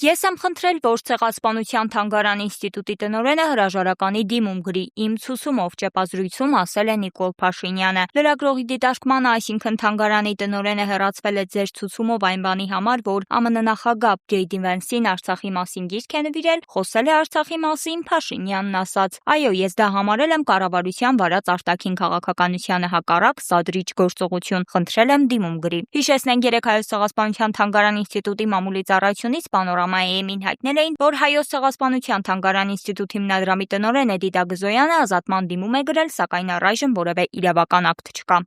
Ես եմ խնդրել, որ Ցեղասպանության թանգարան ինստիտուտի տնօրենը հրաժարականի դիմում գրի, իմ ցուսումով ճեպազրույցում ասել է Նիկոլ Փաշինյանը։ Լրագրողի դիտարկմանը, այսինքն թանգարանի տնօրենը հեռացվել է ձեր ցուցումով այն բանի համար, որ ԱՄՆ նախագահ Ջեյ Դի Վենսին Արցախի մասին գիրք է նվիրել, խոսել է Արցախի մասին, Փաշինյանն ասաց. այո, ես դա համարել եմ կառավարության վարած արտաքին քաղաքականությանը հակառակ սադրիչ գործողություն, խնդրել եմ դիմում գրի։ Հիշեցնենք, երեկ Հայոց Ցեղասպանության թանգարան ինստիտուտի մամուլի ծառայությունից Պանորամայի էմին հայտնել էին, որ Հայոց Ցեղասպանության թանգարան ինստիտուտ հիմնադրամի տնօրեն Էդիտա Գզոյանը ազատման դիմում է գրել, սակայն առայժմ որևէ իրավական ակտ չկա։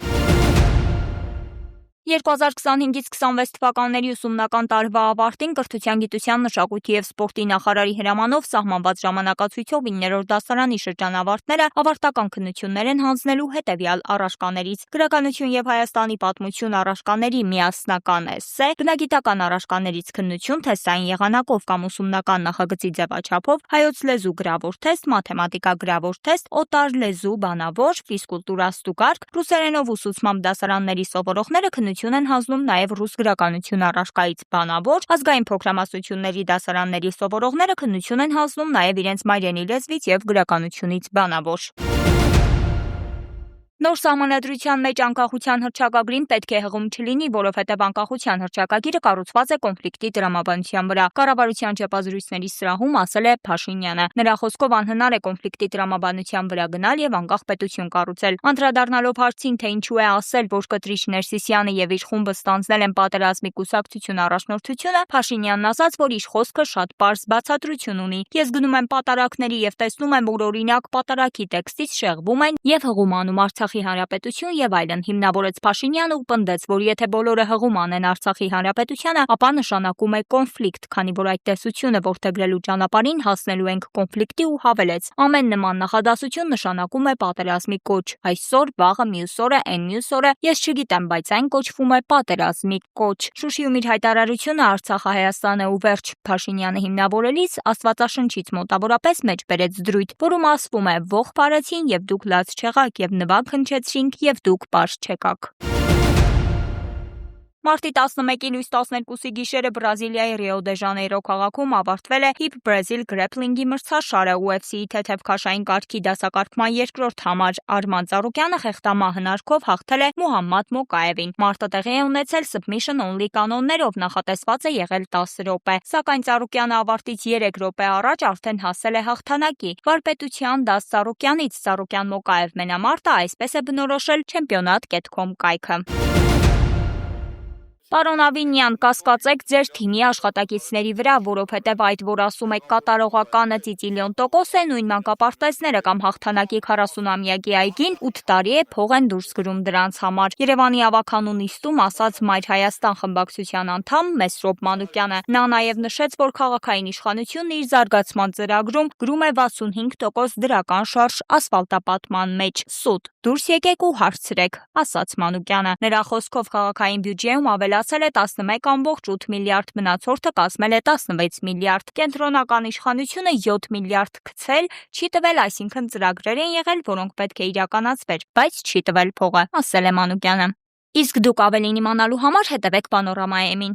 2025-ից 26 թվականների ուսումնական տարվա ավարտին կրթության, գիտության, մշակույթի և սպորտի նախարարի հրամանով սահմանված ժամանակացույցով 9-րդ դասարանի շրջանավարտները ավարտական քննություններ են հանձնելու հետևյալ առարկաներից. Գրականություն և Հայաստանի պատմություն առարկաների միասնական էսսե, բնագիտական առարկաներից քննություն թեստային եղանակով կամ ուսումնական նախագծի ձևաչափով, հայոց լեզու գրավոր թեստ, մաթեմատիկա գրավոր թեստ, օտար լեզու բանավոր, ֆիզկուլտուրա ստուգարք, ռուսերենով ուսուցմամբ դասարանների սովորողները քննություն են հանձնում նաև ռուս գրականություն առարկայից բանավոր, ազգային փոքրամասնությունների դասարանների սովորողները քննություն են հանձնում նաև իրենց մայրենի լեզվից և գրականությունից բանավոր։ Նոր սահմանադրության մեջ անկախության հռչակագրին պետք է հղում չլինի, որովհետև անկախության հռչակագիրը կառուցված է կոնֆլիկտի տրամաբանության վրա, կառավարության ճեպազրույցների սրահում ասել է Փաշինյանը։ Նրա խոսքով անհնար է կոնֆլիկտի տրամաբանության վրա գնալ և անկախ պետություն կառուցել։ Անդրադառնալով հարցին, թե ինչու է ասել, որ կտրիչ Ներսիսյանը և իր խումբը ստանձնել են պատերազմի կուսակցություն առաջնորդությունը, Փաշինյանն ասաց, որ իր խոսքը շատ պարզ բացատրություն ունի։ Ես գնում եմ պատարակների և տեսնում եմ, որ օրինակ պատարակի տեքստից շեղվում են և հղում անում Արցախի Հանրապետություն եւ այլն, հիմնավորեց Փաշինյանը ու պնդեց, որ եթե բոլորը հղում անեն Արցախի Հանրապետությանը, ապա նշանակում է կոնֆլիկտ, քանի որ այդ տեսությունը որդեգրելու ճանապարհին հասնելու ենք կոնֆլիկտի ու հավելեց. ամեն նման նախադասություն նշանակում է պատերազմի կոչ, այսօր, վաղը, մյուս օրը, այն մյուս օրը, ես չգիտեմ, բայց այն կոչվում է պատերազմի կոչ։ Շուշիում իր հայտարարությունը Արցախը Հայաստանը ու վերջ Փաշինյանը հիմնավորելիս Աստվածաշնչից մոտավորապես մեջ բերեց դրույթ, որում ասվում է ող փարեցին եւ դուք լաց չեղաք եւ նվագ հնչեցրինք եւ դուք պարզ չեկաք։ Մարտի 11-ի լույս 12-ի գիշերը Բրազիլիայի Ռիո դե Ժանեյրո քաղաքում ավարտվել է Hip Brazil Grappling-ի մրցաշարը UFC-ի թեթև քաշային կարգի դասակարգման երկրորդ համար։ Արման Ծառուկյանը խեղդամահ հնարքով հաղթել է Մուհամմադ Մոկաևին։ Մարտը տեղի է ունեցել submission only կանոններով, նախատեսված է եղել 10 րոպե, սակայն Ծառուկյանը ավարտից 3 րոպե առաջ արդեն հասել է հաղթանակի։ Վարպետության դաս Ծառուկյանից Ծառուկյան Մոկաև մենամարտը այսպես է բնորոշել championat.com կայքը։ Պարոն Ավինյան, կասկածեք ձեր թիմի աշխատակիցների վրա, որովհետև այդ, որ ասում եք կատարողականը ծիծիլիոն տոկոս է, նույն մանկապարտեզները կամ հաղթանակի 40-ամյակի այգին 8 տարի է փող են դուրս գրում դրանց համար։ Երևանի ավականու նիստում ասաց Մայր Հայաստան խմբակցության անդամ Մեսրոպ Մանուկյանը։ Նա նաև նշեց, որ քաղաքային իշխանությունն իր զարգացման ծրագրում գրում է 65% դրական շարժ ասֆալտապատման մեջ։ Սուտ, դուրս եկեք ու հարցրեք, ասաց Մանուկյանը։ Նրա խոսքով քաղաքային բյուջեում ավելացել է 11.8 միլիարդ, մնացորդը կազմել է 16 միլիարդ։ Կենտրոնական իշխանությունը 7 միլիարդ գցել չի տվել, այսինքն ծրագրեր են եղել, որոնք պետք է իրականացվեր, բայց չի տվել փողը, ասել է Մանուկյանը։ Իսկ դուք ավելին իմանալու համար հետևեք Պանորամայի էմին։